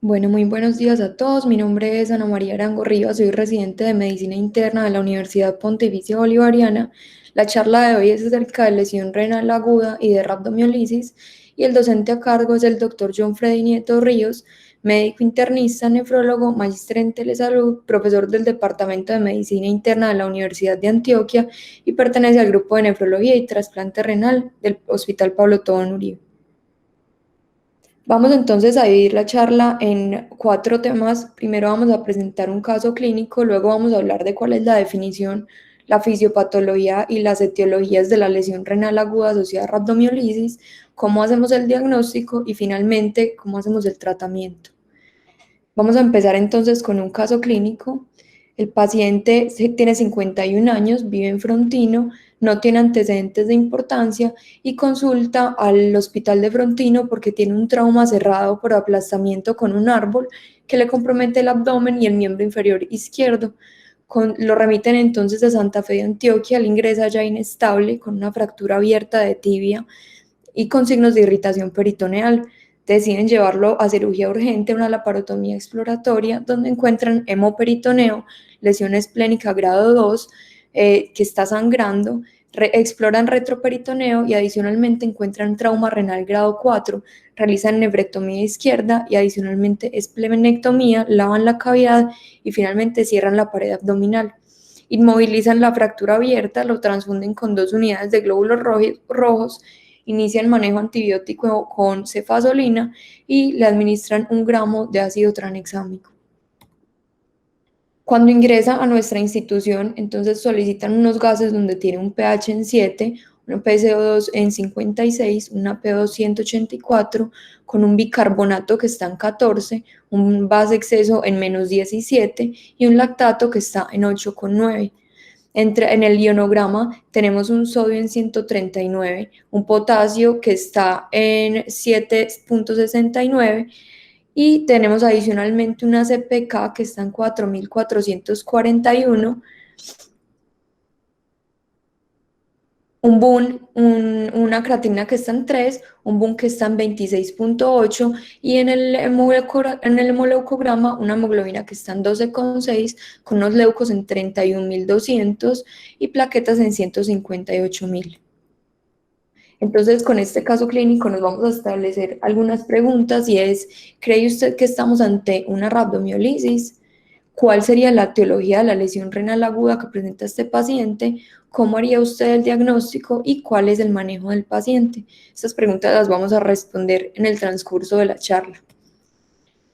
Bueno, muy buenos días a todos. Mi nombre es Ana María Arango Rivas, soy residente de Medicina Interna de la Universidad Pontificia Bolivariana. La charla de hoy es acerca de lesión renal aguda y de rhabdomiólisis y el docente a cargo es el doctor John Freddy Nieto Ríos, médico internista, nefrólogo, magíster en telesalud, profesor del Departamento de Medicina Interna de la Universidad de Antioquia y pertenece al grupo de nefrología y trasplante renal del Hospital Pablo Tobón Uribe. Vamos entonces a dividir la charla en cuatro temas. Primero vamos a presentar un caso clínico, luego vamos a hablar de cuál es la definición, la fisiopatología y las etiologías de la lesión renal aguda asociada a rhabdomiólisis, cómo hacemos el diagnóstico y finalmente cómo hacemos el tratamiento. Vamos a empezar entonces con un caso clínico. El paciente tiene 51 años, vive en Frontino, no tiene antecedentes de importancia y consulta al hospital de Frontino porque tiene un trauma cerrado por aplastamiento con un árbol que le compromete el abdomen y el miembro inferior izquierdo. Lo remiten entonces a Santa Fe de Antioquia, él ingresa ya inestable con una fractura abierta de tibia y con signos de irritación peritoneal. Deciden llevarlo a cirugía urgente, una laparotomía exploratoria, donde encuentran hemoperitoneo, lesión esplénica grado 2, que está sangrando, exploran retroperitoneo y adicionalmente encuentran trauma renal grado 4, realizan nefrectomía izquierda y adicionalmente esplenectomía, lavan la cavidad y finalmente cierran la pared abdominal. Inmovilizan la fractura abierta, lo transfunden con 2 unidades de glóbulos rojos, inician manejo antibiótico con cefazolina y le administran 1 gramo de ácido tranexámico. Cuando ingresa a nuestra institución, entonces solicitan unos gases donde tiene un pH en 7, un PCO2 en 56, una PO2 184, con un bicarbonato que está en 14, un base exceso en -17 y un lactato que está en 8,9. En el ionograma tenemos un sodio en 139, un potasio que está en 7,69 y tenemos adicionalmente una CPK que está en 4.441, un BUN, una creatina que está en 3, un BUN que está en 26,8 y en el hemoleucograma una hemoglobina que está en 12,6 con unos leucos en 31.200 y plaquetas en 158.000. Entonces, con este caso clínico nos vamos a establecer algunas preguntas y es, ¿cree usted que estamos ante una rhabdomiólisis? ¿Cuál sería la etiología de la lesión renal aguda que presenta este paciente? ¿Cómo haría usted el diagnóstico y cuál es el manejo del paciente? Estas preguntas las vamos a responder en el transcurso de la charla.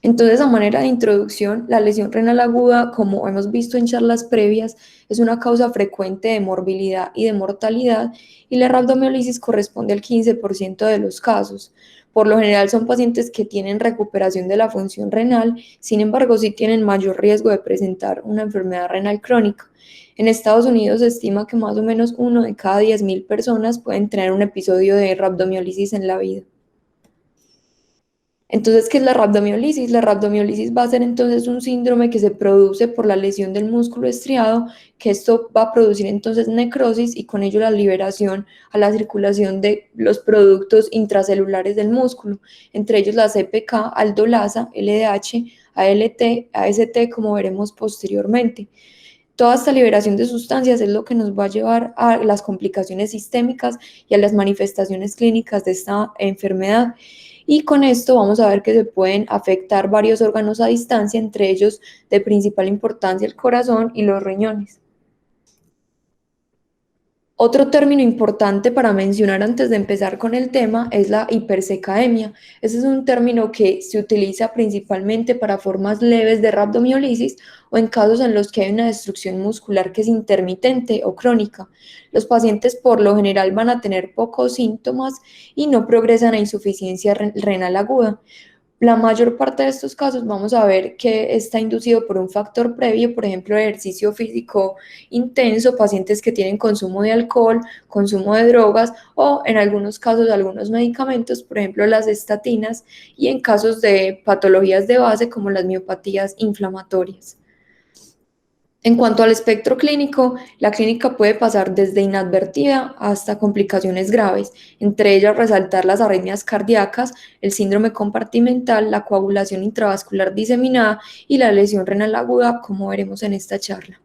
Entonces, a manera de introducción, la lesión renal aguda, como hemos visto en charlas previas, es una causa frecuente de morbilidad y de mortalidad y la rhabdomiólisis corresponde al 15% de los casos. Por lo general son pacientes que tienen recuperación de la función renal, sin embargo, sí tienen mayor riesgo de presentar una enfermedad renal crónica. En Estados Unidos se estima que más o menos 1 de cada 10.000 personas pueden tener un episodio de rhabdomiólisis en la vida. Entonces, ¿qué es la rhabdomiólisis? La rhabdomiólisis va a ser entonces un síndrome que se produce por la lesión del músculo estriado, que esto va a producir entonces necrosis y con ello la liberación a la circulación de los productos intracelulares del músculo, entre ellos la CPK, aldolasa, LDH, ALT, AST, como veremos posteriormente. Toda esta liberación de sustancias es lo que nos va a llevar a las complicaciones sistémicas y a las manifestaciones clínicas de esta enfermedad. Y con esto vamos a ver que se pueden afectar varios órganos a distancia, entre ellos de principal importancia el corazón y los riñones. Otro término importante para mencionar antes de empezar con el tema es la hipersecaemia. Ese es un término que se utiliza principalmente para formas leves de rhabdomiólisis o en casos en los que hay una destrucción muscular que es intermitente o crónica. Los pacientes por lo general van a tener pocos síntomas y no progresan a insuficiencia renal aguda. La mayor parte de estos casos vamos a ver que está inducido por un factor previo, por ejemplo, ejercicio físico intenso, pacientes que tienen consumo de alcohol, consumo de drogas o en algunos casos algunos medicamentos, por ejemplo, las estatinas y en casos de patologías de base como las miopatías inflamatorias. En cuanto al espectro clínico, la clínica puede pasar desde inadvertida hasta complicaciones graves, entre ellas resaltar las arritmias cardíacas, el síndrome compartimental, la coagulación intravascular diseminada y la lesión renal aguda, como veremos en esta charla.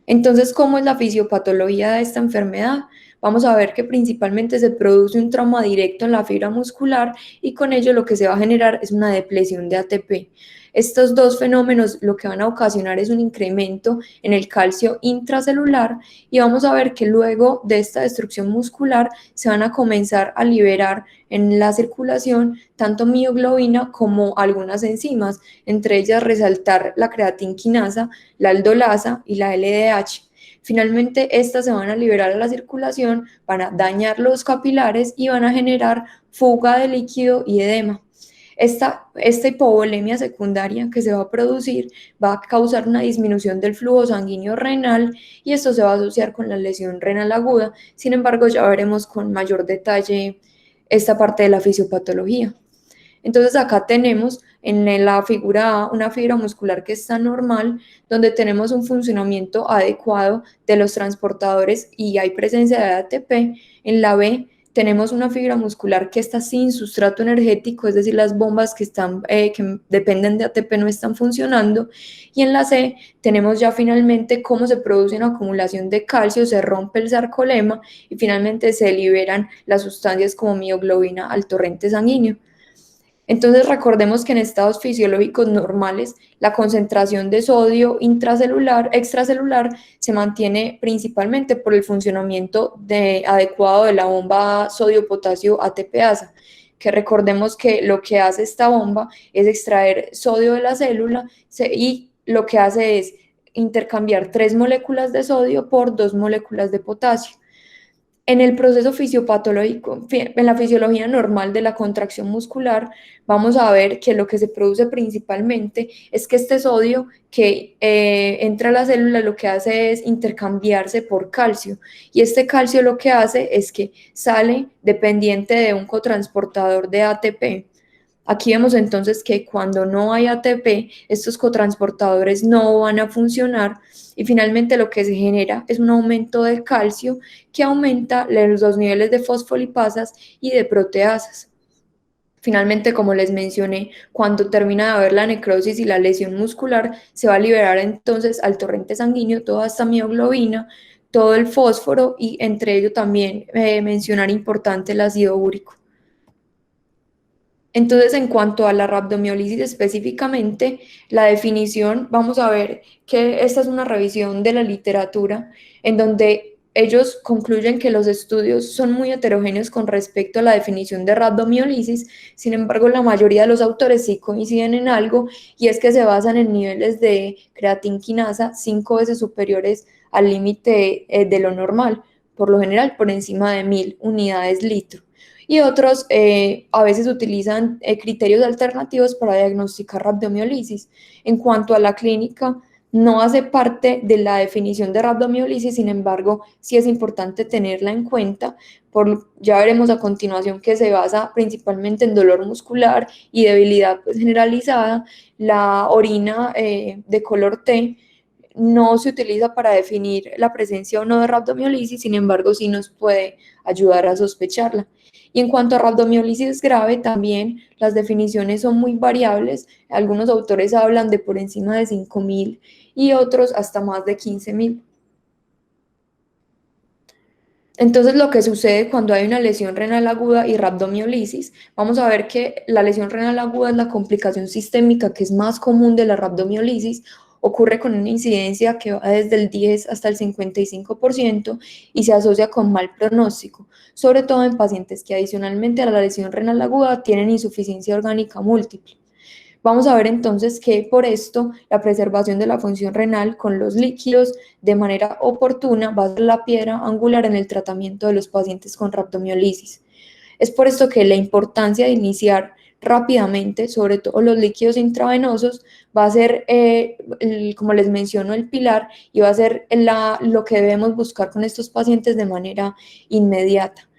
Entonces, ¿cómo es la fisiopatología de esta enfermedad? Vamos a ver que principalmente se produce un trauma directo en la fibra muscular y con ello lo que se va a generar es una depresión de ATP. Estos dos fenómenos lo que van a ocasionar es un incremento en el calcio intracelular y vamos a ver que luego de esta destrucción muscular se van a comenzar a liberar en la circulación tanto mioglobina como algunas enzimas, entre ellas resaltar la creatinquinasa, la aldolasa y la LDH. Finalmente, estas se van a liberar a la circulación, van a dañar los capilares y van a generar fuga de líquido y edema. Esta hipovolemia secundaria que se va a producir va a causar una disminución del flujo sanguíneo renal y esto se va a asociar con la lesión renal aguda. Sin embargo, ya veremos con mayor detalle esta parte de la fisiopatología. Entonces acá tenemos en la figura A una fibra muscular que está normal, donde tenemos un funcionamiento adecuado de los transportadores y hay presencia de ATP. En la B tenemos una fibra muscular que está sin sustrato energético, es decir, las bombas que dependen de ATP no están funcionando. Y en la C tenemos ya finalmente cómo se produce una acumulación de calcio, se rompe el sarcolema y finalmente se liberan las sustancias como mioglobina al torrente sanguíneo. Entonces recordemos que en estados fisiológicos normales la concentración de sodio extracelular se mantiene principalmente por el funcionamiento adecuado de la bomba sodio-potasio ATPasa, que recordemos que lo que hace esta bomba es extraer sodio de la célula y lo que hace es intercambiar 3 moléculas de sodio por 2 moléculas de potasio. En el proceso fisiopatológico, en la fisiología normal de la contracción muscular, vamos a ver que lo que se produce principalmente es que este sodio que entra a la célula lo que hace es intercambiarse por calcio y este calcio lo que hace es que sale dependiente de un cotransportador de ATP. Aquí vemos entonces que cuando no hay ATP, estos cotransportadores no van a funcionar y finalmente lo que se genera es un aumento de calcio que aumenta los niveles de fosfolipasas y de proteasas. Finalmente, como les mencioné, cuando termina de haber la necrosis y la lesión muscular, se va a liberar entonces al torrente sanguíneo toda esta mioglobina, todo el fósforo y entre ello también mencionar importante el ácido úrico. Entonces, en cuanto a la rhabdomiólisis específicamente, la definición, vamos a ver que esta es una revisión de la literatura en donde ellos concluyen que los estudios son muy heterogéneos con respecto a la definición de rhabdomiólisis. Sin embargo, la mayoría de los autores sí coinciden en algo y es que se basan en niveles de creatinquinasa 5 veces superiores al límite de lo normal, por lo general por encima de 1000 unidades litro y otros a veces utilizan criterios alternativos para diagnosticar rhabdomiólisis. En cuanto a la clínica, no hace parte de la definición de rhabdomiólisis, sin embargo, sí es importante tenerla en cuenta. Ya veremos a continuación que se basa principalmente en dolor muscular y debilidad pues, generalizada. La orina de color T no se utiliza para definir la presencia o no de rhabdomiólisis, sin embargo, sí nos puede ayudar a sospecharla. Y en cuanto a rhabdomiólisis grave, también las definiciones son muy variables. Algunos autores hablan de por encima de 5.000 y otros hasta más de 15.000. Entonces, lo que sucede cuando hay una lesión renal aguda y rhabdomiólisis, vamos a ver que la lesión renal aguda es la complicación sistémica que es más común de la rhabdomiólisis, ocurre con una incidencia que va desde el 10 hasta el 55% y se asocia con mal pronóstico, sobre todo en pacientes que adicionalmente a la lesión renal aguda tienen insuficiencia orgánica múltiple. Vamos a ver entonces que por esto la preservación de la función renal con los líquidos de manera oportuna va a ser la piedra angular en el tratamiento de los pacientes con rhabdomiólisis. Es por esto que la importancia de iniciar rápidamente, sobre todo los líquidos intravenosos, va a ser, como les menciono, el pilar y va a ser lo que debemos buscar con estos pacientes de manera inmediata.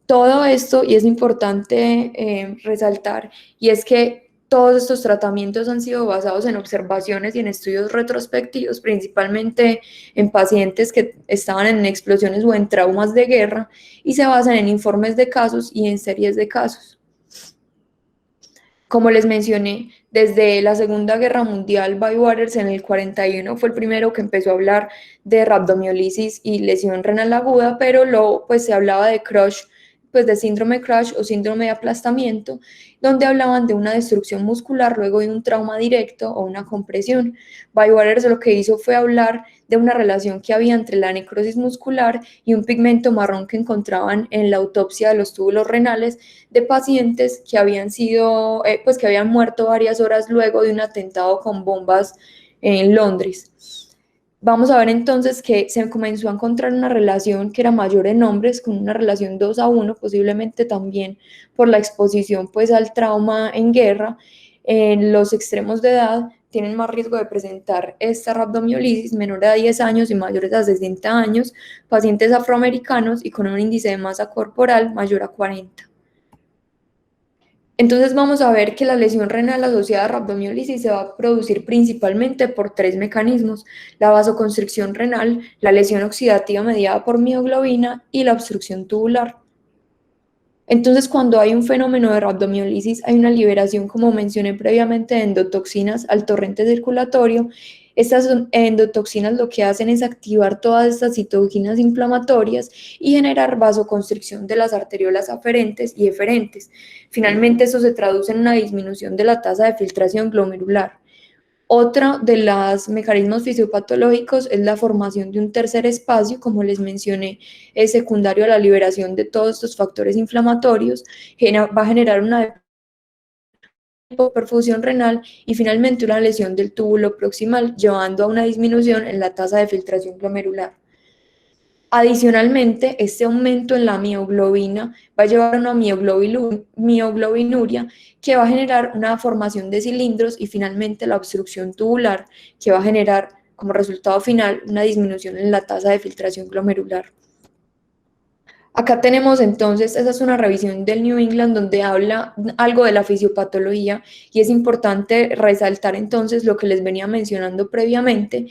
Todo esto, y es importante resaltar, y es que Todos estos tratamientos han sido basados en observaciones y en estudios retrospectivos, principalmente en pacientes que estaban en explosiones o en traumas de guerra, y se basan en informes de casos y en series de casos. Como les mencioné, desde la Segunda Guerra Mundial, Bywaters en el 41 fue el primero que empezó a hablar de rabdomiólisis y lesión renal aguda, pero pues se hablaba de crush, pues de síndrome de crush o síndrome de aplastamiento, donde hablaban de una destrucción muscular luego de un trauma directo o una compresión. Bywaters lo que hizo fue hablar de una relación que había entre la necrosis muscular y un pigmento marrón que encontraban en la autopsia de los túbulos renales de pacientes que habían sido, pues que habían muerto varias horas luego de un atentado con bombas en Londres. Vamos a ver entonces que se comenzó a encontrar una relación que era mayor en hombres, con una relación 2-1, posiblemente también por la exposición pues al trauma en guerra. En los extremos de edad tienen más riesgo de presentar esta rabdomiolisis, menores a 10 años y mayores a 60 años, pacientes afroamericanos y con un índice de masa corporal mayor a 40. Entonces vamos a ver que la lesión renal asociada a rabdomiólisis se va a producir principalmente por tres mecanismos: la vasoconstricción renal, la lesión oxidativa mediada por mioglobina y la obstrucción tubular. Entonces, cuando hay un fenómeno de rabdomiólisis, hay una liberación, como mencioné previamente, de endotoxinas al torrente circulatorio. Estas endotoxinas lo que hacen es activar todas estas citoquinas inflamatorias y generar vasoconstricción de las arteriolas aferentes y eferentes. Finalmente, eso se traduce en una disminución de la tasa de filtración glomerular. Otro de los mecanismos fisiopatológicos es la formación de un tercer espacio, como les mencioné, es secundario a la liberación de todos estos factores inflamatorios, va a generar una hipoperfusión renal y finalmente una lesión del túbulo proximal, llevando a una disminución en la tasa de filtración glomerular. Adicionalmente, este aumento en la mioglobina va a llevar a una mioglobinuria que va a generar una formación de cilindros y finalmente la obstrucción tubular que va a generar como resultado final una disminución en la tasa de filtración glomerular. Acá tenemos entonces, esa es una revisión del New England donde habla algo de la fisiopatología y es importante resaltar entonces lo que les venía mencionando previamente.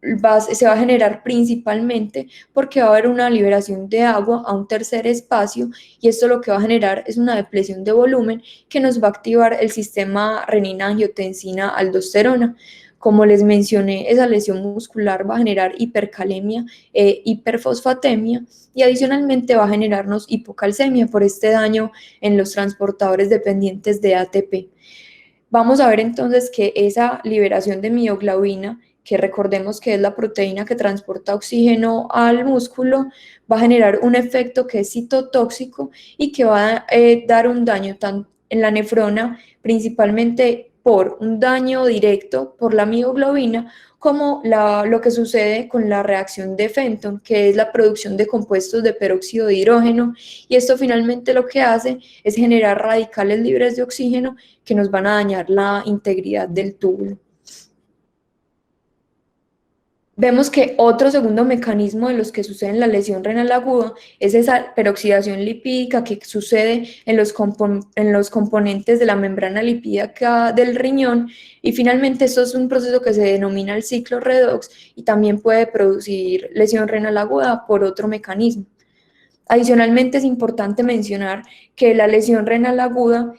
Se va a generar principalmente porque va a haber una liberación de agua a un tercer espacio y esto lo que va a generar es una depresión de volumen que nos va a activar el sistema renina-angiotensina-aldosterona. Como les mencioné, esa lesión muscular va a generar hipercalemia e hiperfosfatemia y adicionalmente va a generarnos hipocalcemia por este daño en los transportadores dependientes de ATP. Vamos a ver entonces que esa liberación de mioglobina, que recordemos que es la proteína que transporta oxígeno al músculo, va a generar un efecto que es citotóxico y que va a dar un daño en la nefrona, principalmente por un daño directo por la mioglobina, como lo que sucede con la reacción de Fenton, que es la producción de compuestos de peróxido de hidrógeno, y esto finalmente lo que hace es generar radicales libres de oxígeno que nos van a dañar la integridad del túbulo. Vemos que otro segundo mecanismo de los que sucede en la lesión renal aguda es esa peroxidación lipídica que sucede en los componentes de la membrana lipídica del riñón, y finalmente esto es un proceso que se denomina el ciclo redox y también puede producir lesión renal aguda por otro mecanismo. Adicionalmente, es importante mencionar que la lesión renal aguda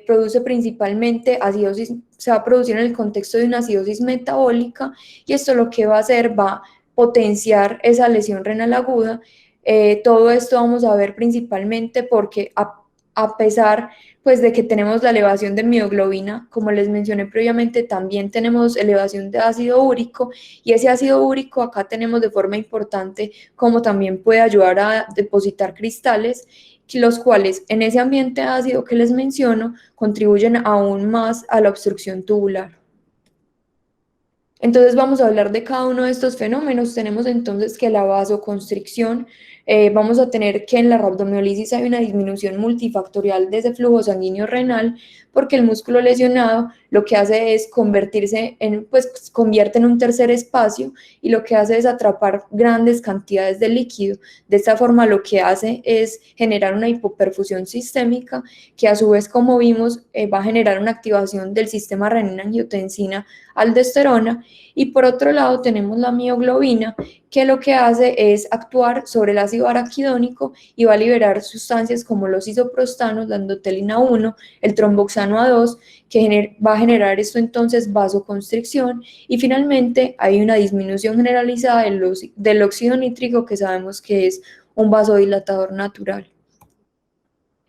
produce principalmente acidosis, se va a producir en el contexto de una acidosis metabólica, y esto lo que va a hacer va a potenciar esa lesión renal aguda. Todo esto vamos a ver principalmente porque a pesar pues de que tenemos la elevación de mioglobina, como les mencioné previamente, también tenemos elevación de ácido úrico, y ese ácido úrico acá tenemos de forma importante como también puede ayudar a depositar cristales, los cuales en ese ambiente ácido que les menciono contribuyen aún más a la obstrucción tubular. Entonces vamos a hablar de cada uno de estos fenómenos. Tenemos entonces que la vasoconstricción Vamos a tener que en la rhabdomiólisis hay una disminución multifactorial de ese flujo sanguíneo renal, porque el músculo lesionado lo que hace es convertirse en, pues convierte en un tercer espacio y lo que hace es atrapar grandes cantidades de líquido. De esta forma lo que hace es generar una hipoperfusión sistémica que a su vez, como vimos, va a generar una activación del sistema renina-angiotensina aldosterona. Y por otro lado tenemos la mioglobina, que lo que hace es actuar sobre el ácido araquidónico y va a liberar sustancias como los isoprostanos, la endotelina 1, el tromboxano A2, que va a generar esto entonces vasoconstricción, y finalmente hay una disminución generalizada del óxido nítrico, que sabemos que es un vasodilatador natural.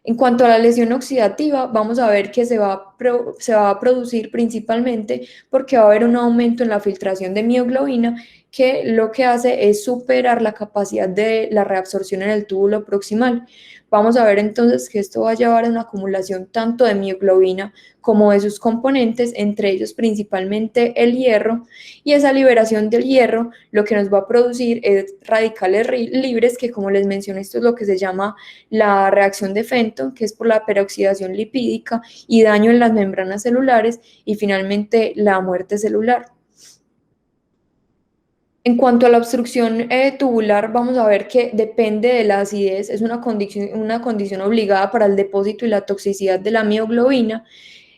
En cuanto a la lesión oxidativa, vamos a ver que se va a producir principalmente porque va a haber un aumento en la filtración de mioglobina, que lo que hace es superar la capacidad de la reabsorción en el túbulo proximal. Vamos a ver entonces que esto va a llevar a una acumulación tanto de mioglobina como de sus componentes, entre ellos principalmente el hierro, y esa liberación del hierro lo que nos va a producir es radicales libres, que como les mencioné, esto es lo que se llama la reacción de Fenton, que es por la peroxidación lipídica y daño en las membranas celulares, y finalmente la muerte celular. En cuanto a la obstrucción tubular, vamos a ver que depende de la acidez, es una condición obligada para el depósito y la toxicidad de la mioglobina,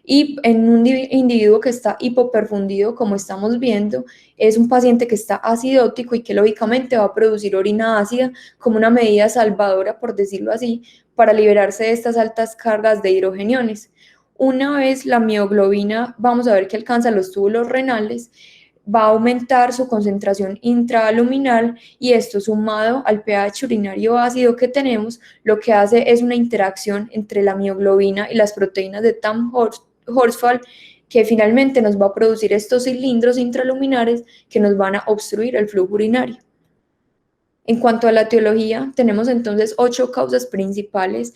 y en un individuo que está hipoperfundido, como estamos viendo, es un paciente que está acidótico y que lógicamente va a producir orina ácida como una medida salvadora, por decirlo así, para liberarse de estas altas cargas de hidrogeniones. Una vez la mioglobina, vamos a ver que alcanza los túbulos renales, va a aumentar su concentración intraluminal, y esto sumado al pH urinario ácido que tenemos, lo que hace es una interacción entre la mioglobina y las proteínas de Horsfall, que finalmente nos va a producir estos cilindros intraluminares que nos van a obstruir el flujo urinario. En cuanto a la etiología, tenemos entonces 8 causas principales.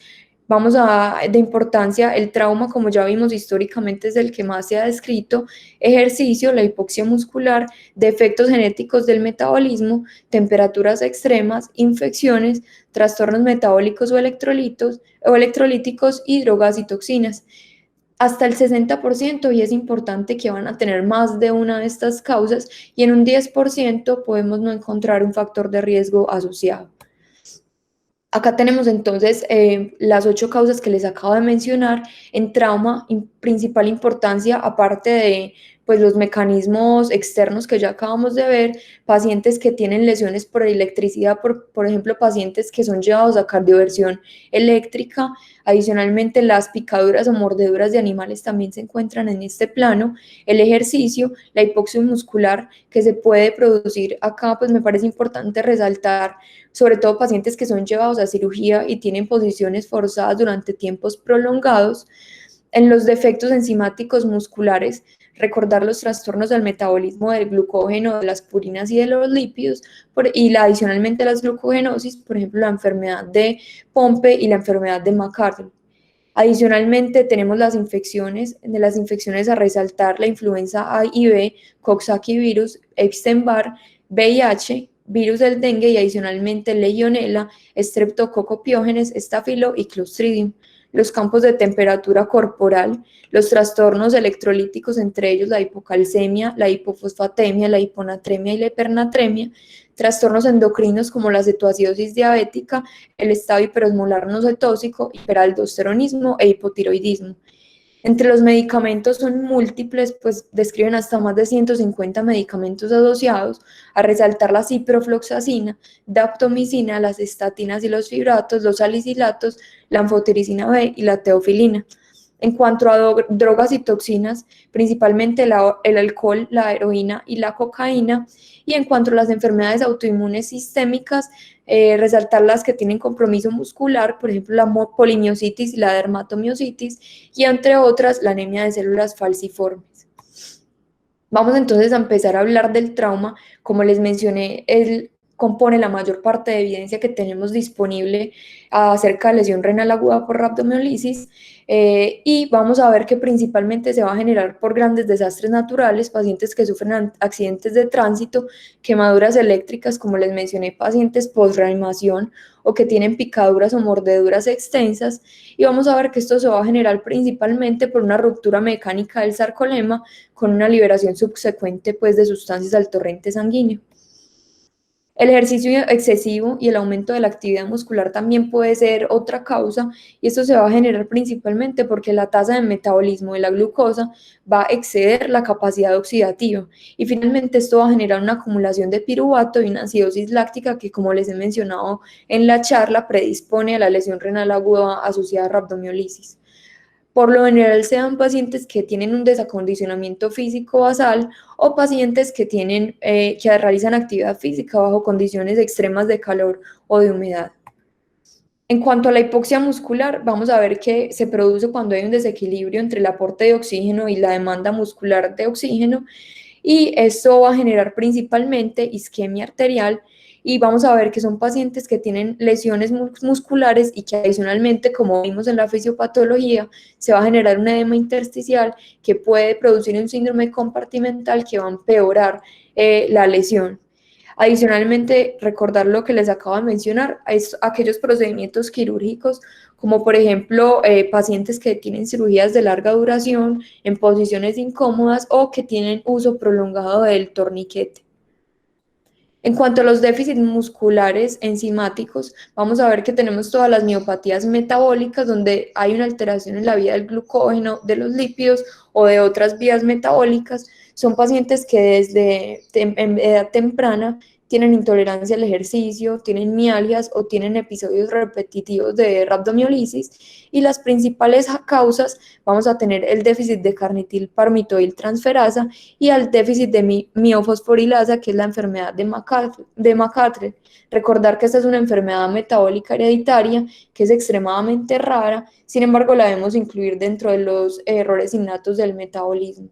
De importancia, el trauma, como ya vimos históricamente, es el que más se ha descrito, ejercicio, la hipoxia muscular, defectos genéticos del metabolismo, temperaturas extremas, infecciones, trastornos metabólicos o electrolíticos y drogas y toxinas. Hasta el 60%, y es importante, que van a tener más de una de estas causas, y en un 10% podemos no encontrar un factor de riesgo asociado. Acá tenemos entonces las 8 causas que les acabo de mencionar. En trauma, principal importancia, aparte de pues, los mecanismos externos que ya acabamos de ver, pacientes que tienen lesiones por electricidad, por ejemplo, pacientes que son llevados a cardioversión eléctrica. Adicionalmente, las picaduras o mordeduras de animales también se encuentran en este plano. El ejercicio, la hipoxia muscular que se puede producir acá, pues me parece importante resaltar, sobre todo pacientes que son llevados a cirugía y tienen posiciones forzadas durante tiempos prolongados. En los defectos enzimáticos musculares, recordar los trastornos del metabolismo del glucógeno, de las purinas y de los lípidos, adicionalmente las glucogenosis, por ejemplo, la enfermedad de Pompe y la enfermedad de McCartney. Adicionalmente, tenemos de las infecciones a resaltar la influenza A y B, Coxsackie virus, Epstein-Barr, VIH, virus del dengue, y adicionalmente Legionella, Streptococcus pyogenes, Staphylo y Clostridium. Los campos de temperatura corporal, los trastornos electrolíticos, entre ellos la hipocalcemia, la hipofosfatemia, la hiponatremia y la hipernatremia, trastornos endocrinos como la cetoacidosis diabética, el estado hiperosmolar no cetósico, hiperaldosteronismo e hipotiroidismo. Entre los medicamentos son múltiples, pues describen hasta más de 150 medicamentos asociados, a resaltar la ciprofloxacina, daptomicina, las estatinas y los fibratos, los salicilatos, la anfotericina B y la teofilina. En cuanto a drogas y toxinas, principalmente el alcohol, la heroína y la cocaína. Y en cuanto a las enfermedades autoinmunes sistémicas, resaltar las que tienen compromiso muscular, por ejemplo, la polimiositis y la dermatomiositis, y entre otras, la anemia de células falciformes. Vamos entonces a empezar a hablar del trauma. Como les mencioné, compone la mayor parte de evidencia que tenemos disponible acerca de lesión renal aguda por rabdomiólisis, y vamos a ver que principalmente se va a generar por grandes desastres naturales, pacientes que sufren accidentes de tránsito, quemaduras eléctricas, como les mencioné, pacientes post-reanimación o que tienen picaduras o mordeduras extensas, y vamos a ver que esto se va a generar principalmente por una ruptura mecánica del sarcolema con una liberación subsecuente pues, de sustancias al torrente sanguíneo. El ejercicio excesivo y el aumento de la actividad muscular también puede ser otra causa, y esto se va a generar principalmente porque la tasa de metabolismo de la glucosa va a exceder la capacidad oxidativa, y finalmente esto va a generar una acumulación de piruvato y una acidosis láctica que, como les he mencionado en la charla, predispone a la lesión renal aguda asociada a rabdomiólisis. Por lo general se dan pacientes que tienen un desacondicionamiento físico basal o pacientes que, que realizan actividad física bajo condiciones extremas de calor o de humedad. En cuanto a la hipoxia muscular, vamos a ver que se produce cuando hay un desequilibrio entre el aporte de oxígeno y la demanda muscular de oxígeno, y esto va a generar principalmente isquemia arterial, y vamos a ver que son pacientes que tienen lesiones musculares y que adicionalmente, como vimos en la fisiopatología, se va a generar un edema intersticial que puede producir un síndrome compartimental que va a empeorar la lesión. Adicionalmente, recordar lo que les acabo de mencionar, es aquellos procedimientos quirúrgicos, como por ejemplo pacientes que tienen cirugías de larga duración en posiciones incómodas o que tienen uso prolongado del torniquete. En cuanto a los déficits musculares enzimáticos, vamos a ver que tenemos todas las miopatías metabólicas, donde hay una alteración en la vía del glucógeno, de los lípidos o de otras vías metabólicas. Son pacientes que desde en edad temprana tienen intolerancia al ejercicio, tienen mialgias o tienen episodios repetitivos de rabdomiólisis, y las principales causas vamos a tener el déficit de carnitil palmitoil transferasa y al déficit de miofosforilasa, que es la enfermedad de McArdle. Recordar que esta es una enfermedad metabólica hereditaria que es extremadamente rara, sin embargo la debemos incluir dentro de los errores innatos del metabolismo.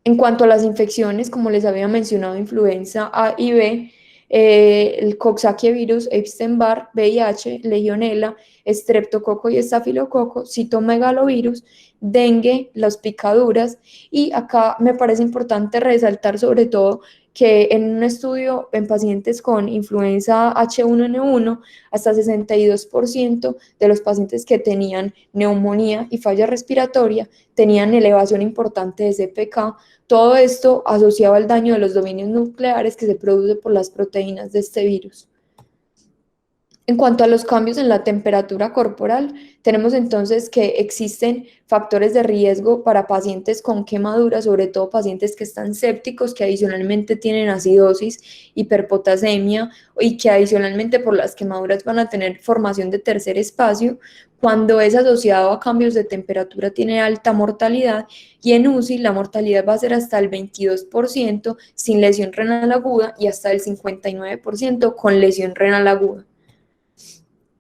En cuanto a las infecciones, como les había mencionado, influenza A y B, el Coxsackie virus, Epstein-Barr, VIH, Legionella, Streptococo y Estafilococo, citomegalovirus, dengue, las picaduras, y acá me parece importante resaltar sobre todo que en un estudio en pacientes con influenza H1N1, hasta 62% de los pacientes que tenían neumonía y falla respiratoria tenían elevación importante de CPK, todo esto asociado al daño de los dominios nucleares que se produce por las proteínas de este virus. En cuanto a los cambios en la temperatura corporal, tenemos entonces que existen factores de riesgo para pacientes con quemaduras, sobre todo pacientes que están sépticos, que adicionalmente tienen acidosis, hiperpotasemia, y que adicionalmente por las quemaduras van a tener formación de tercer espacio. Cuando es asociado a cambios de temperatura tiene alta mortalidad, y en UCI la mortalidad va a ser hasta el 22% sin lesión renal aguda y hasta el 59% con lesión renal aguda.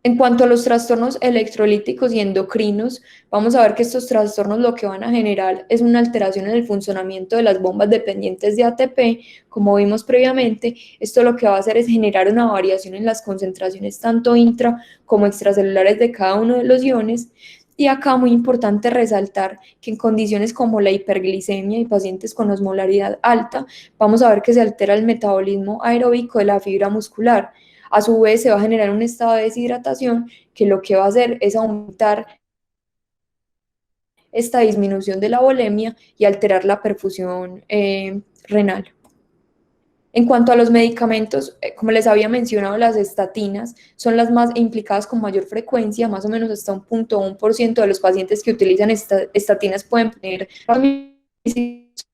En cuanto a los trastornos electrolíticos y endocrinos, vamos a ver que estos trastornos lo que van a generar es una alteración en el funcionamiento de las bombas dependientes de ATP, como vimos previamente. Esto lo que va a hacer es generar una variación en las concentraciones tanto intra como extracelulares de cada uno de los iones. Y acá muy importante resaltar que en condiciones como la hiperglicemia y pacientes con osmolaridad alta, vamos a ver que se altera el metabolismo aeróbico de la fibra muscular. A su vez se va a generar un estado de deshidratación que lo que va a hacer es aumentar esta disminución de la volemia y alterar la perfusión renal. En cuanto a los medicamentos, como les había mencionado, las estatinas son las más implicadas con mayor frecuencia, más o menos hasta 1,1% de los pacientes que utilizan estatinas pueden tener pacientes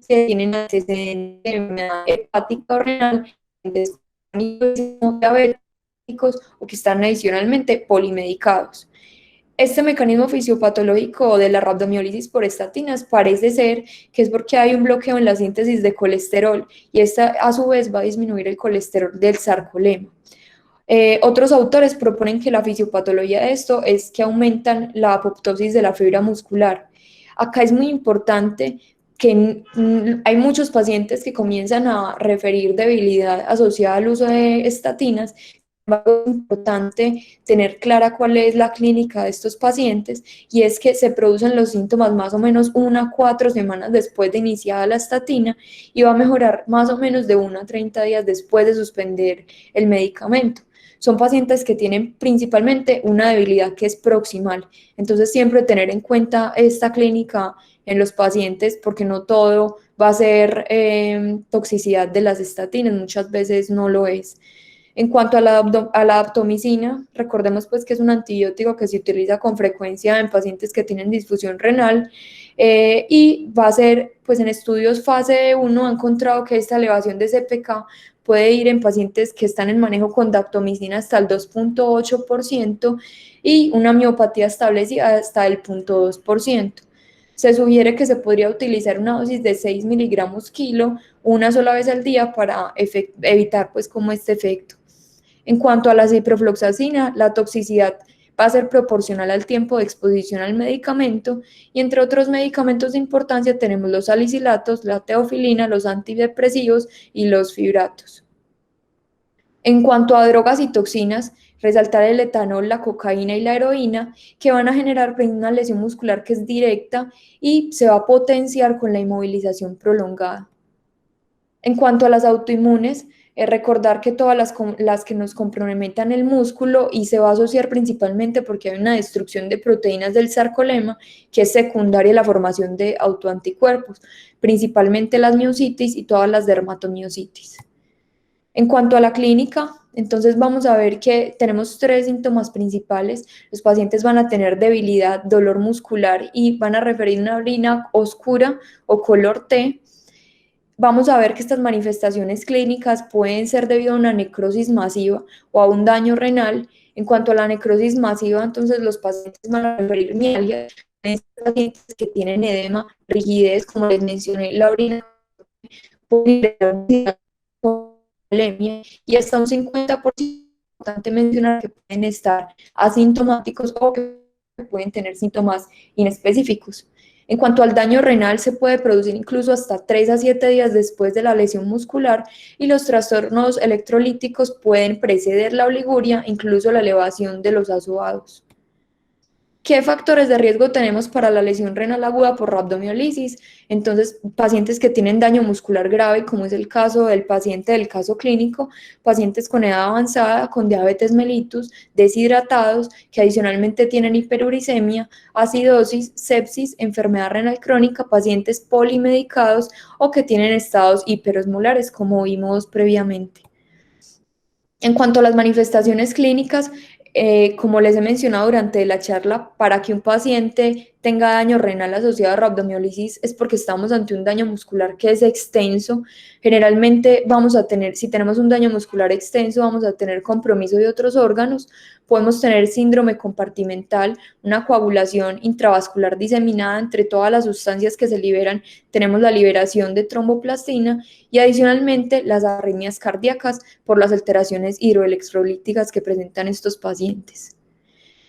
que tienen antecedentes de enfermedad hepática o renal, diabéticos o que están adicionalmente polimedicados. Este mecanismo fisiopatológico de la rabdomiólisis por estatinas parece ser que es porque hay un bloqueo en la síntesis de colesterol, y esta a su vez va a disminuir el colesterol del sarcolema. Otros autores proponen que la fisiopatología de esto es que aumentan la apoptosis de la fibra muscular. Acá es muy importante que hay muchos pacientes que comienzan a referir debilidad asociada al uso de estatinas. Es importante tener clara cuál es la clínica de estos pacientes, y es que se producen los síntomas más o menos 1 a 4 semanas después de iniciada la estatina, y va a mejorar más o menos de 1 a 30 días después de suspender el medicamento. Son pacientes que tienen principalmente una debilidad que es proximal, entonces siempre tener en cuenta esta clínica en los pacientes, porque no todo va a ser toxicidad de las estatinas, muchas veces no lo es. En cuanto a la daptomicina, recordemos pues que es un antibiótico que se utiliza con frecuencia en pacientes que tienen disfunción renal, y va a ser, pues en estudios fase 1 han encontrado que esta elevación de CPK puede ir en pacientes que están en manejo con daptomicina hasta el 2,8% y una miopatía establecida hasta el 0,2%. Se sugiere que se podría utilizar una dosis de 6 miligramos kilo una sola vez al día para evitar pues como este efecto. En cuanto a la ciprofloxacina, la toxicidad va a ser proporcional al tiempo de exposición al medicamento, y entre otros medicamentos de importancia tenemos los salicilatos, la teofilina, los antidepresivos y los fibratos. En cuanto a drogas y toxinas, resaltar el etanol, la cocaína y la heroína, que van a generar una lesión muscular que es directa y se va a potenciar con la inmovilización prolongada. En cuanto a las autoinmunes, recordar que todas las que nos comprometan el músculo, y se va a asociar principalmente porque hay una destrucción de proteínas del sarcolema que es secundaria a la formación de autoanticuerpos, principalmente las miositis y todas las dermatomiositis. En cuanto a la clínica, entonces vamos a ver que tenemos 3 síntomas principales. Los pacientes van a tener debilidad, dolor muscular y van a referir una orina oscura o color té. Vamos a ver que estas manifestaciones clínicas pueden ser debido a una necrosis masiva o a un daño renal. En cuanto a la necrosis masiva, entonces los pacientes van a referir mialgia, pacientes que tienen edema, rigidez, como les mencioné, la orina, anemia, y hasta un 50%. Importante mencionar que pueden estar asintomáticos o que pueden tener síntomas inespecíficos. En cuanto al daño renal, se puede producir incluso hasta 3 a 7 días después de la lesión muscular, y los trastornos electrolíticos pueden preceder la oliguria, incluso la elevación de los azoados. ¿Qué factores de riesgo tenemos para la lesión renal aguda por rabdomiólisis? Entonces, pacientes que tienen daño muscular grave, como es el caso del paciente del caso clínico, pacientes con edad avanzada, con diabetes mellitus, deshidratados, que adicionalmente tienen hiperuricemia, acidosis, sepsis, enfermedad renal crónica, pacientes polimedicados o que tienen estados hiperosmolares, como vimos previamente. En cuanto a las manifestaciones clínicas, como les he mencionado durante la charla, para que un paciente tenga daño renal asociado a rabdomiólisis es porque estamos ante un daño muscular que es extenso. Generalmente vamos a tener, si tenemos un daño muscular extenso, vamos a tener compromiso de otros órganos, podemos tener síndrome compartimental, una coagulación intravascular diseminada entre todas las sustancias que se liberan, tenemos la liberación de tromboplastina y adicionalmente las arritmias cardíacas por las alteraciones hidroelectrolíticas que presentan estos pacientes.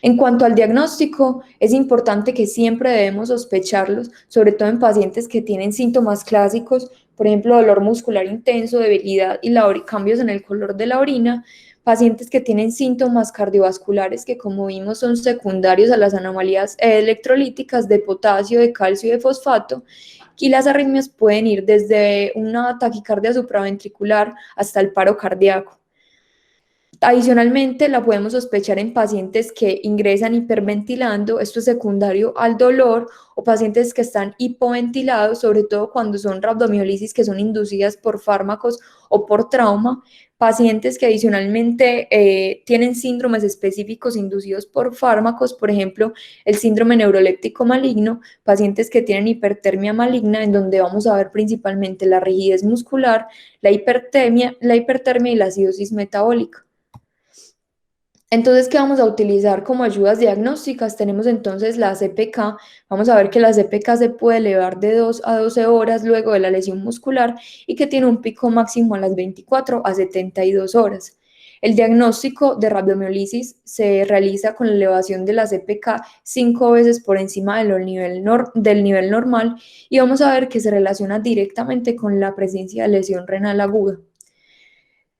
En cuanto al diagnóstico, es importante que siempre debemos sospecharlos, sobre todo en pacientes que tienen síntomas clásicos, por ejemplo, dolor muscular intenso, debilidad y cambios en el color de la orina, pacientes que tienen síntomas cardiovasculares que, como vimos, son secundarios a las anomalías electrolíticas de potasio, de calcio y de fosfato, y las arritmias pueden ir desde una taquicardia supraventricular hasta el paro cardíaco. Adicionalmente, la podemos sospechar en pacientes que ingresan hiperventilando, esto es secundario al dolor, o pacientes que están hipoventilados, sobre todo cuando son rabdomiólisis que son inducidas por fármacos o por trauma, pacientes que adicionalmente tienen síndromes específicos inducidos por fármacos, por ejemplo, el síndrome neuroléptico maligno, pacientes que tienen hipertermia maligna, en donde vamos a ver principalmente la rigidez muscular, la hipertermia y la acidosis metabólica. Entonces, ¿qué vamos a utilizar como ayudas diagnósticas? Tenemos entonces la CPK. Vamos a ver que la CPK se puede elevar de 2 a 12 horas luego de la lesión muscular y que tiene un pico máximo a las 24 a 72 horas. El diagnóstico de rabdomiólisis se realiza con la elevación de la CPK 5 veces por encima del nivel normal y vamos a ver que se relaciona directamente con la presencia de lesión renal aguda.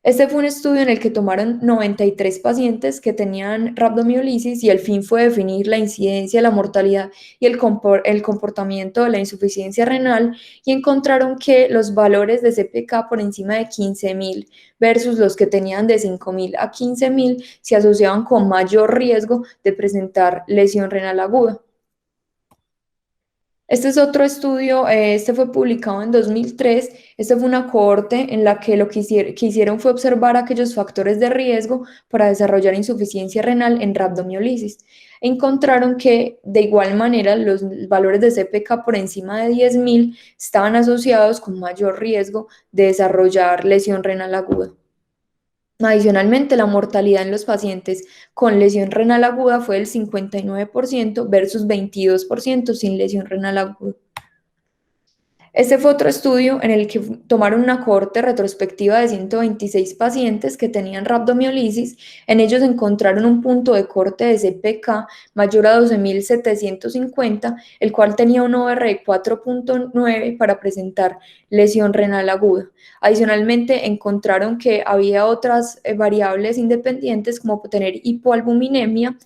Este fue un estudio en el que tomaron 93 pacientes que tenían rabdomiólisis y el fin fue definir la incidencia, la mortalidad y el comportamiento de la insuficiencia renal y encontraron que los valores de CPK por encima de 15.000 versus los que tenían de 5.000 a 15.000 se asociaban con mayor riesgo de presentar lesión renal aguda. Este es otro estudio, este fue publicado en 2003. Este fue una cohorte en la que lo que hicieron fue observar aquellos factores de riesgo para desarrollar insuficiencia renal en rabdomiólisis. Encontraron que de igual manera los valores de CPK por encima de 10.000 estaban asociados con mayor riesgo de desarrollar lesión renal aguda. Adicionalmente, la mortalidad en los pacientes con lesión renal aguda fue del 59% versus 22% sin lesión renal aguda. Este fue otro estudio en el que tomaron una cohorte retrospectiva de 126 pacientes que tenían rabdomiólisis. En ellos encontraron un punto de corte de CPK mayor a 12.750, el cual tenía un OR de 4.9 para presentar lesión renal aguda. Adicionalmente, encontraron que había otras variables independientes como tener hipoalbuminemia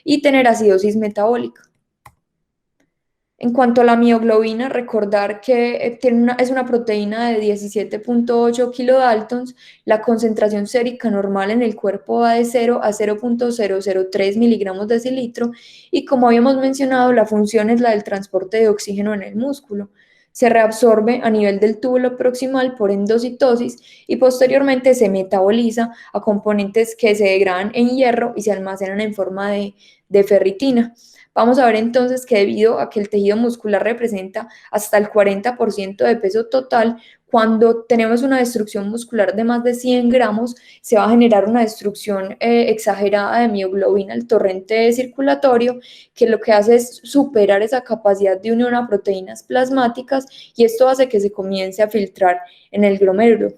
y tener acidosis metabólica. En cuanto a la mioglobina, recordar que es una proteína de 17.8 kilodaltons. La concentración sérica normal en el cuerpo va de 0 a 0.003 miligramos decilitro y como habíamos mencionado, la función es la del transporte de oxígeno en el músculo. Se reabsorbe a nivel del túbulo proximal por endocitosis y posteriormente se metaboliza a componentes que se degradan en hierro y se almacenan en forma de ferritina. Vamos a ver entonces que debido a que el tejido muscular representa hasta el 40% de peso total, cuando tenemos una destrucción muscular de más de 100 gramos, se va a generar una destrucción exagerada de mioglobina, el torrente circulatorio, que lo que hace es superar esa capacidad de unión a proteínas plasmáticas y esto hace que se comience a filtrar en el glomérulo.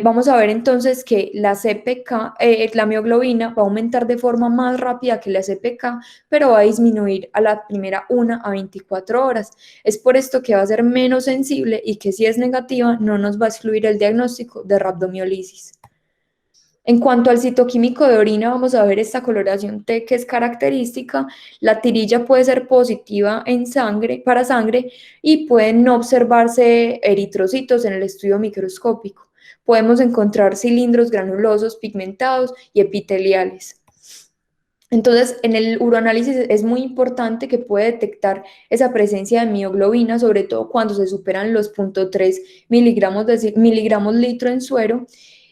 Vamos a ver entonces que la CPK, la mioglobina va a aumentar de forma más rápida que la CPK, pero va a disminuir a la primera 1 a 24 horas. Es por esto que va a ser menos sensible y que si es negativa no nos va a excluir el diagnóstico de rabdomiólisis. En cuanto al citoquímico de orina, vamos a ver esta coloración T que es característica. La tirilla puede ser positiva en sangre, para sangre y pueden no observarse eritrocitos en el estudio microscópico. Podemos encontrar cilindros granulosos, pigmentados y epiteliales. Entonces, en el uroanálisis es muy importante que puede detectar esa presencia de mioglobina, sobre todo cuando se superan los 0.3 miligramos litro en suero.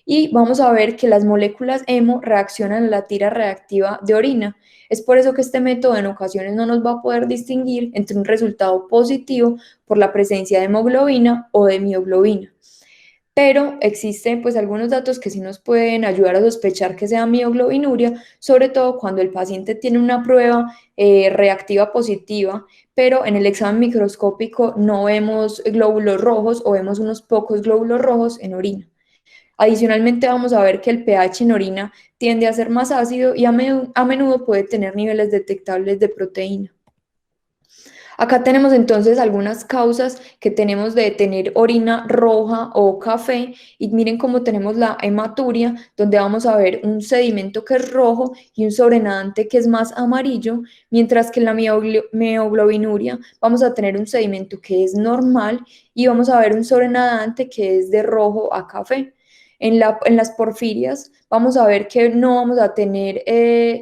Y vamos a ver que las moléculas hemo reaccionan a la tira reactiva de orina. Es por eso que este método en ocasiones no nos va a poder distinguir entre un resultado positivo por la presencia de hemoglobina o de mioglobina. Pero existen pues algunos datos que sí nos pueden ayudar a sospechar que sea mioglobinuria, sobre todo cuando el paciente tiene una prueba reactiva positiva, pero en el examen microscópico no vemos glóbulos rojos o vemos unos pocos glóbulos rojos en orina. Adicionalmente vamos a ver que el pH en orina tiende a ser más ácido y a menudo puede tener niveles detectables de proteína. Acá tenemos entonces algunas causas que tenemos de tener orina roja o café y miren cómo tenemos la hematuria, donde vamos a ver un sedimento que es rojo y un sobrenadante que es más amarillo, mientras que en la mioglobinuria vamos a tener un sedimento que es normal y vamos a ver un sobrenadante que es de rojo a café. En las porfirias vamos a ver que no vamos a tener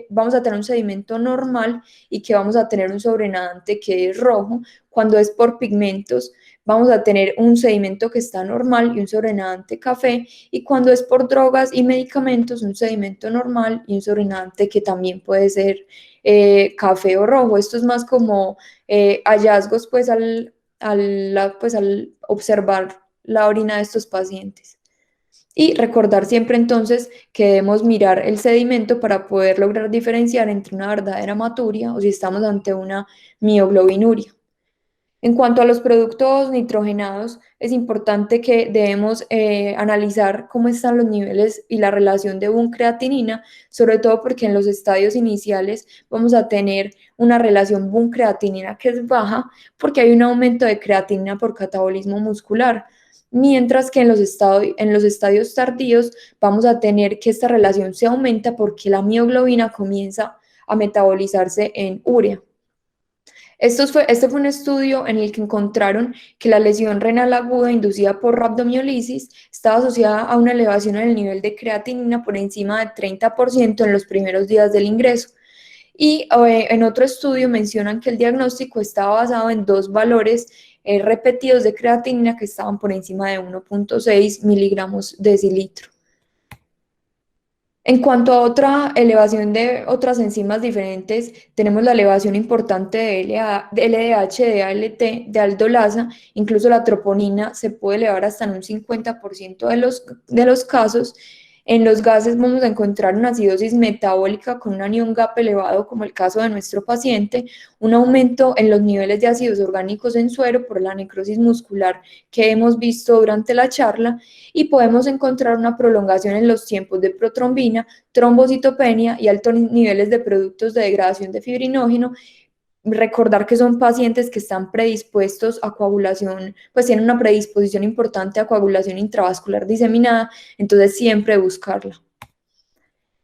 un sedimento normal y que vamos a tener un sobrenadante que es rojo. Cuando es por pigmentos, vamos a tener un sedimento que está normal y un sobrenadante café. Y cuando es por drogas y medicamentos, un sedimento normal y un sobrenadante que también puede ser café o rojo. Esto es más como hallazgos pues al observar la orina de estos pacientes. Y recordar siempre entonces que debemos mirar el sedimento para poder lograr diferenciar entre una verdadera hematuria o si estamos ante una mioglobinuria. En cuanto a los productos nitrogenados, es importante que debemos analizar cómo están los niveles y la relación de buncreatinina, sobre todo porque en los estadios iniciales vamos a tener una relación buncreatinina que es baja porque hay un aumento de creatinina por catabolismo muscular, mientras que en los estadios tardíos vamos a tener que esta relación se aumenta porque la mioglobina comienza a metabolizarse en urea. Este fue un estudio en el que encontraron que la lesión renal aguda inducida por rabdomiólisis estaba asociada a una elevación en el nivel de creatinina por encima de 30% en los primeros días del ingreso. Y en otro estudio mencionan que el diagnóstico estaba basado en dos valores repetidos de creatinina que estaban por encima de 1,6 miligramos decilitro. En cuanto a otra elevación de otras enzimas diferentes, tenemos la elevación importante de LDH, de ALT, de aldolasa, incluso la troponina se puede elevar hasta en un 50% de los casos. En los gases vamos a encontrar una acidosis metabólica con un anión GAP elevado, como el caso de nuestro paciente, un aumento en los niveles de ácidos orgánicos en suero por la necrosis muscular que hemos visto durante la charla, y podemos encontrar una prolongación en los tiempos de protrombina, trombocitopenia y altos niveles de productos de degradación de fibrinógeno. Recordar que son pacientes que están predispuestos a coagulación, pues tienen una predisposición importante a coagulación intravascular diseminada, entonces siempre buscarla.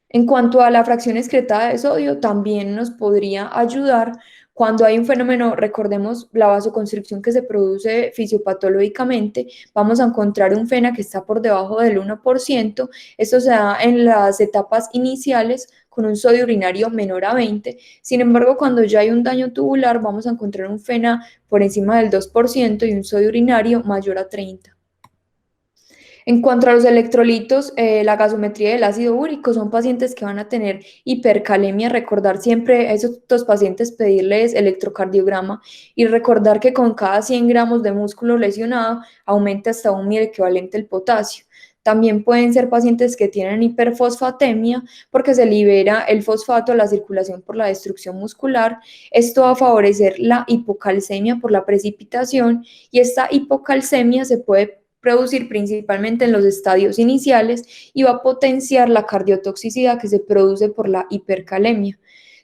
En cuanto a la fracción excretada de sodio, también nos podría ayudar cuando hay un fenómeno, recordemos la vasoconstricción que se produce fisiopatológicamente, vamos a encontrar un FENA que está por debajo del 1%, esto se da en las etapas iniciales con un sodio urinario menor a 20, sin embargo cuando ya hay un daño tubular vamos a encontrar un FENA por encima del 2% y un sodio urinario mayor a 30. En cuanto a los electrolitos, la gasometría del ácido úrico, son pacientes que van a tener hipercalemia. Recordar siempre a estos pacientes pedirles electrocardiograma y recordar que con cada 100 gramos de músculo lesionado aumenta hasta un mil equivalente el potasio. También pueden ser pacientes que tienen hiperfosfatemia porque se libera el fosfato a la circulación por la destrucción muscular. Esto va a favorecer la hipocalcemia por la precipitación y esta hipocalcemia se puede producir principalmente en los estadios iniciales y va a potenciar la cardiotoxicidad que se produce por la hipercalemia.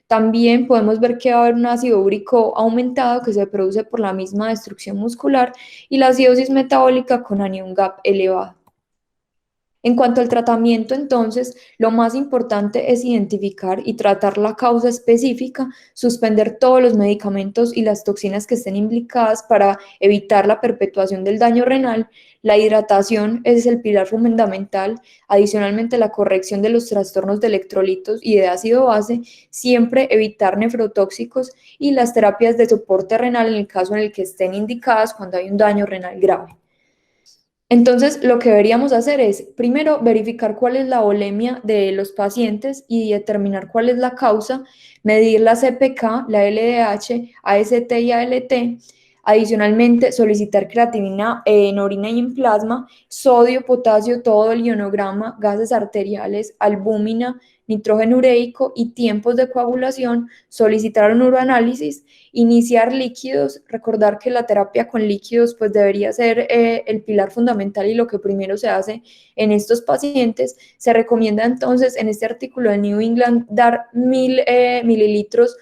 También podemos ver que va a haber un ácido úrico aumentado que se produce por la misma destrucción muscular y la acidosis metabólica con anión GAP elevado. En cuanto al tratamiento, entonces, lo más importante es identificar y tratar la causa específica, suspender todos los medicamentos y las toxinas que estén implicadas para evitar la perpetuación del daño renal. La hidratación es el pilar fundamental, adicionalmente la corrección de los trastornos de electrolitos y de ácido base, siempre evitar nefrotóxicos y las terapias de soporte renal en el caso en el que estén indicadas cuando hay un daño renal grave. Entonces, lo que deberíamos hacer es, primero, verificar cuál es la volemia de los pacientes y determinar cuál es la causa, medir la CPK, la LDH, AST y ALT. Adicionalmente, solicitar creatinina en orina y en plasma, sodio, potasio, todo el ionograma, gases arteriales, albúmina, nitrógeno ureico y tiempos de coagulación, solicitar un uroanálisis, iniciar líquidos, recordar que la terapia con líquidos pues debería ser el pilar fundamental y lo que primero se hace en estos pacientes. Se recomienda entonces en este artículo de New England dar 1000 mililitros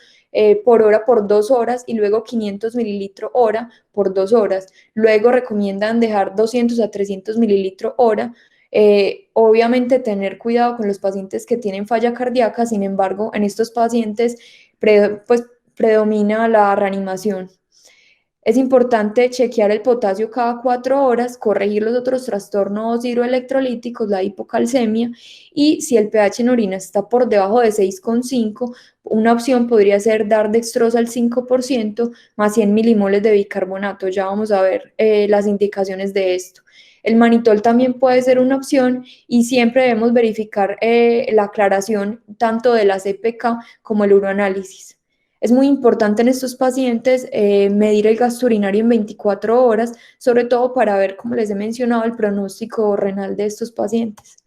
por hora por 2 horas y luego 500 mililitros hora por 2 horas. Luego recomiendan dejar 200 a 300 mililitros hora. Obviamente tener cuidado con los pacientes que tienen falla cardíaca, sin embargo, en estos pacientes pues predomina la reanimación. Es importante chequear el potasio cada 4 horas, corregir los otros trastornos hidroelectrolíticos, la hipocalcemia, y si el pH en orina está por debajo de 6,5, una opción podría ser dar dextrosa al 5% más 100 milimoles de bicarbonato. Ya vamos a ver las indicaciones de esto. El manitol también puede ser una opción y siempre debemos verificar la aclaración tanto de la CPK como el uroanálisis. Es muy importante en estos pacientes medir el gasto urinario en 24 horas, sobre todo para ver, como les he mencionado, el pronóstico renal de estos pacientes.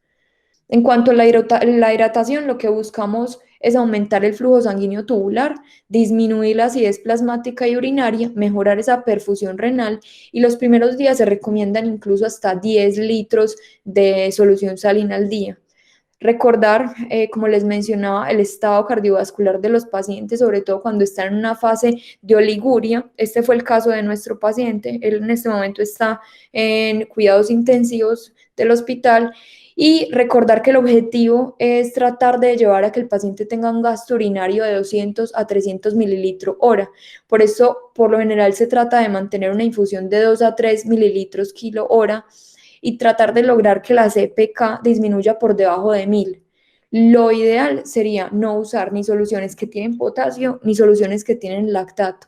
En cuanto a la hidratación, lo que buscamos es aumentar el flujo sanguíneo tubular, disminuir la acidez plasmática y urinaria, mejorar esa perfusión renal y los primeros días se recomiendan incluso hasta 10 litros de solución salina al día. Recordar, como les mencionaba, el estado cardiovascular de los pacientes, sobre todo cuando están en una fase de oliguria. Este fue el caso de nuestro paciente. Él en este momento está en cuidados intensivos del hospital. Y recordar que el objetivo es tratar de llevar a que el paciente tenga un gasto urinario de 200 a 300 mililitros hora. Por eso, por lo general, se trata de mantener una infusión de 2 a 3 mililitros kilo hora y tratar de lograr que la CPK disminuya por debajo de 1000. Lo ideal sería no usar ni soluciones que tienen potasio ni soluciones que tienen lactato.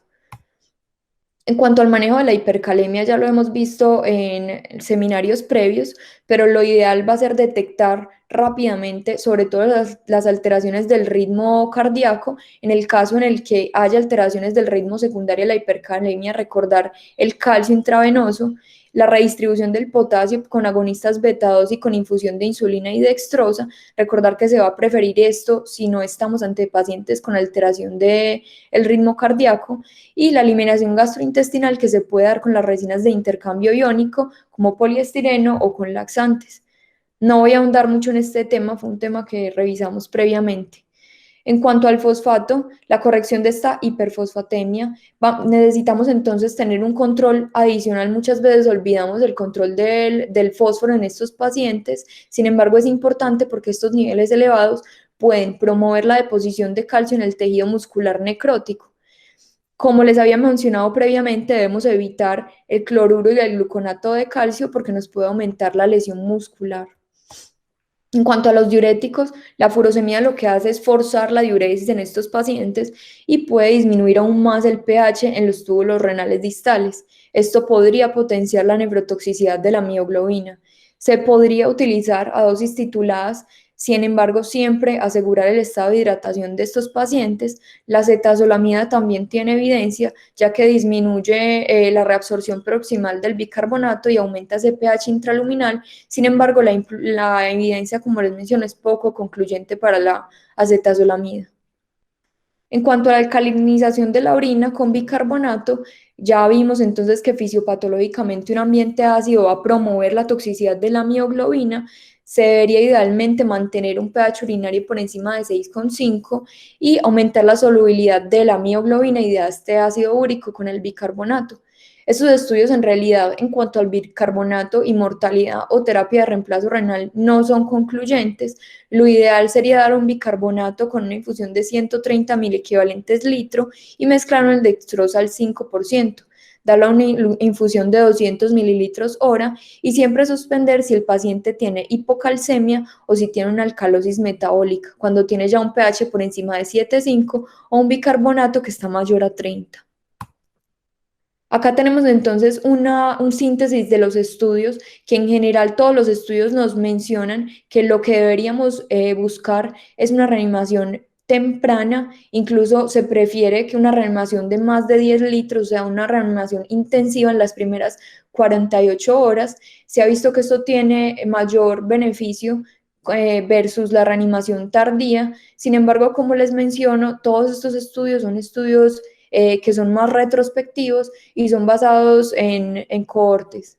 En cuanto al manejo de la hipercalemia, ya lo hemos visto en seminarios previos, pero lo ideal va a ser detectar rápidamente, sobre todo las alteraciones del ritmo cardíaco. En el caso en el que haya alteraciones del ritmo secundario a la hipercalemia, recordar el calcio intravenoso, la redistribución del potasio con agonistas beta 2 y con infusión de insulina y dextrosa. Recordar que se va a preferir esto si no estamos ante pacientes con alteración del ritmo cardíaco y la eliminación gastrointestinal que se puede dar con las resinas de intercambio iónico como poliestireno o con laxantes. No voy a ahondar mucho en este tema, fue un tema que revisamos previamente. En cuanto al fosfato, la corrección de esta hiperfosfatemia, necesitamos entonces tener un control adicional. Muchas veces olvidamos el control del fósforo en estos pacientes, sin embargo es importante porque estos niveles elevados pueden promover la deposición de calcio en el tejido muscular necrótico. Como les había mencionado previamente, debemos evitar el cloruro y el gluconato de calcio porque nos puede aumentar la lesión muscular. En cuanto a los diuréticos, la furosemida lo que hace es forzar la diuresis en estos pacientes y puede disminuir aún más el pH en los túbulos renales distales. Esto podría potenciar la nefrotoxicidad de la mioglobina. Se podría utilizar a dosis tituladas, sin embargo, siempre asegurar el estado de hidratación de estos pacientes. La cetazolamida también tiene evidencia, ya que disminuye la reabsorción proximal del bicarbonato y aumenta ese pH intraluminal. Sin embargo, la evidencia, como les mencioné, es poco concluyente para la acetazolamida. En cuanto a la alcalinización de la orina con bicarbonato, ya vimos entonces que fisiopatológicamente un ambiente ácido va a promover la toxicidad de la mioglobina. Se debería idealmente mantener un pH urinario por encima de 6,5 y aumentar la solubilidad de la mioglobina y de este ácido úrico con el bicarbonato. Estos estudios en realidad en cuanto al bicarbonato y mortalidad o terapia de reemplazo renal no son concluyentes. Lo ideal sería dar un bicarbonato con una infusión de 130 mil equivalentes litro y mezclarlo en dextrosa al 5%. Darle una infusión de 200 mililitros hora y siempre suspender si el paciente tiene hipocalcemia o si tiene una alcalosis metabólica, cuando tiene ya un pH por encima de 7,5 o un bicarbonato que está mayor a 30. Acá tenemos entonces un síntesis de los estudios, que en general todos los estudios nos mencionan que lo que deberíamos buscar es una reanimación temprana, incluso se prefiere que una reanimación de más de 10 litros, o sea, una reanimación intensiva en las primeras 48 horas. Se ha visto que esto tiene mayor beneficio versus la reanimación tardía. Sin embargo, como les menciono, todos estos estudios son estudios que son más retrospectivos y son basados en cohortes.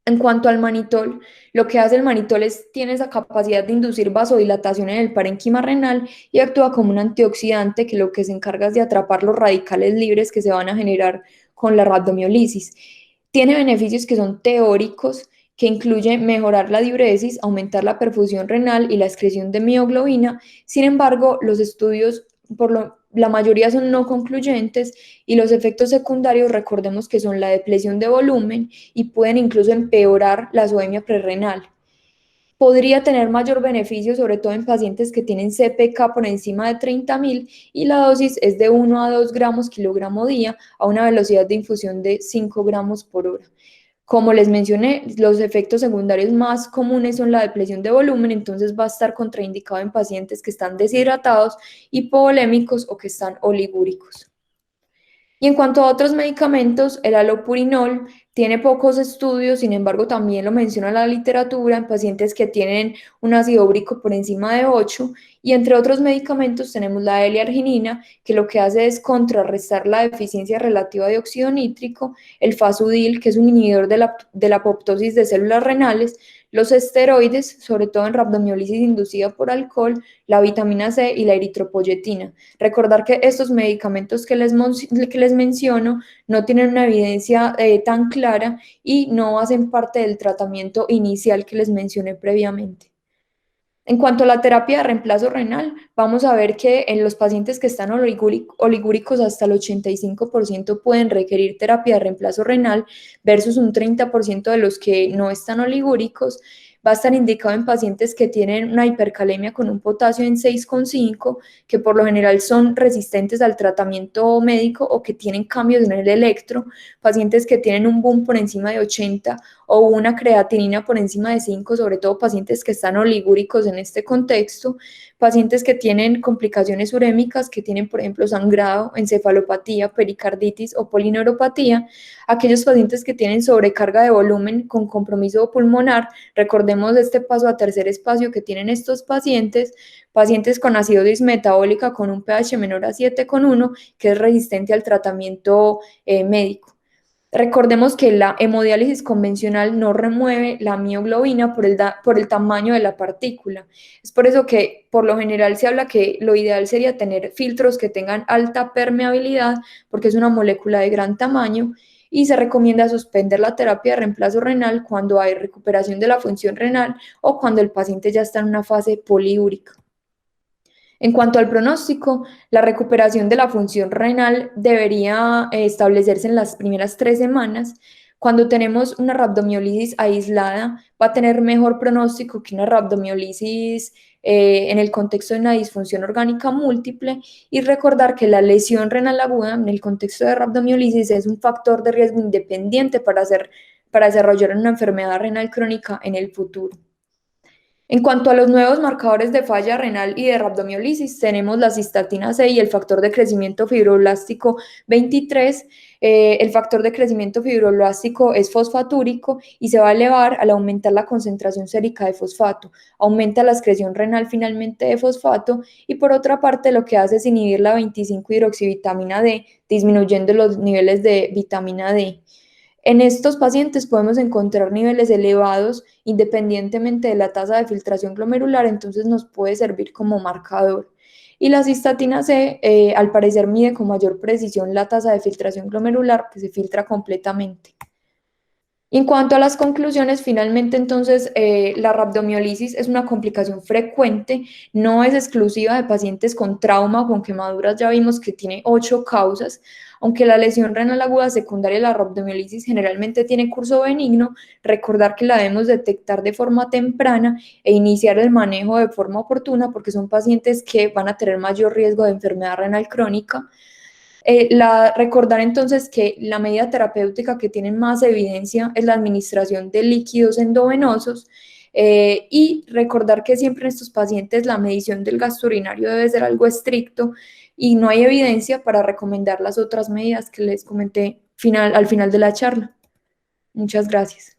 En cuanto al manitol, lo que hace el manitol es tiene esa capacidad de inducir vasodilatación en el parénquima renal y actúa como un antioxidante que lo que se encarga es de atrapar los radicales libres que se van a generar con la rhabdomiólisis. Tiene beneficios que son teóricos, que incluyen mejorar la diuresis, aumentar la perfusión renal y la excreción de mioglobina. Sin embargo, los estudios la mayoría son no concluyentes y los efectos secundarios, recordemos que son la depresión de volumen y pueden incluso empeorar la azoemia prerrenal. Podría tener mayor beneficio, sobre todo en pacientes que tienen CPK por encima de 30.000 y la dosis es de 1 a 2 gramos kilogramo día a una velocidad de infusión de 5 gramos por hora. Como les mencioné, los efectos secundarios más comunes son la depresión de volumen, entonces va a estar contraindicado en pacientes que están deshidratados, hipovolémicos o que están oligúricos. Y en cuanto a otros medicamentos, el alopurinol tiene pocos estudios, sin embargo también lo menciona la literatura en pacientes que tienen un ácido úrico por encima de 8 y entre otros medicamentos tenemos la L-arginina que lo que hace es contrarrestar la deficiencia relativa de óxido nítrico, el fasudil que es un inhibidor de la apoptosis de células renales, los esteroides, sobre todo en rabdomiólisis inducida por alcohol, la vitamina C y la eritropoyetina. Recordar que estos medicamentos que les menciono no tienen una evidencia tan clara y no hacen parte del tratamiento inicial que les mencioné previamente. En cuanto a la terapia de reemplazo renal, vamos a ver que en los pacientes que están oligúricos hasta el 85% pueden requerir terapia de reemplazo renal versus un 30% de los que no están oligúricos. Va a estar indicado en pacientes que tienen una hipercalemia con un potasio en 6,5, que por lo general son resistentes al tratamiento médico o que tienen cambios en el electro, pacientes que tienen un boom por encima de 80 o una creatinina por encima de 5, sobre todo pacientes que están oligúricos en este contexto, pacientes que tienen complicaciones urémicas, que tienen, por ejemplo, sangrado, encefalopatía, pericarditis o polineuropatía, aquellos pacientes que tienen sobrecarga de volumen con compromiso pulmonar, recordemos este paso a tercer espacio que tienen estos pacientes, pacientes con acidosis metabólica con un pH menor a 7,1, que es resistente al tratamiento médico. Recordemos que la hemodiálisis convencional no remueve la mioglobina por el tamaño de la partícula. Es por eso que por lo general se habla que lo ideal sería tener filtros que tengan alta permeabilidad porque es una molécula de gran tamaño y se recomienda suspender la terapia de reemplazo renal cuando hay recuperación de la función renal o cuando el paciente ya está en una fase poliúrica. En cuanto al pronóstico, la recuperación de la función renal debería establecerse en las primeras 3 semanas. Cuando tenemos una rabdomiólisis aislada, va a tener mejor pronóstico que una rabdomiólisis en el contexto de una disfunción orgánica múltiple y recordar que la lesión renal aguda en el contexto de rabdomiólisis es un factor de riesgo independiente para desarrollar una enfermedad renal crónica en el futuro. En cuanto a los nuevos marcadores de falla renal y de rabdomiólisis, tenemos la cistatina C y el factor de crecimiento fibroblástico 23. El factor de crecimiento fibroblástico es fosfatúrico y se va a elevar al aumentar la concentración sérica de fosfato. Aumenta la excreción renal finalmente de fosfato y por otra parte lo que hace es inhibir la 25-hidroxivitamina D, disminuyendo los niveles de vitamina D. En estos pacientes podemos encontrar niveles elevados independientemente de la tasa de filtración glomerular, entonces nos puede servir como marcador. Y la cistatina C, al parecer, mide con mayor precisión la tasa de filtración glomerular, que se filtra completamente. En cuanto a las conclusiones, finalmente entonces la rabdomiólisis es una complicación frecuente, no es exclusiva de pacientes con trauma o con quemaduras, ya vimos que tiene 8 causas, aunque la lesión renal aguda secundaria de la rabdomiólisis generalmente tiene curso benigno, recordar que la debemos detectar de forma temprana e iniciar el manejo de forma oportuna porque son pacientes que van a tener mayor riesgo de enfermedad renal crónica. Recordar entonces que la medida terapéutica que tiene más evidencia es la administración de líquidos endovenosos y recordar que siempre en estos pacientes la medición del gasto urinario debe ser algo estricto y no hay evidencia para recomendar las otras medidas que les comenté al final de la charla. Muchas gracias.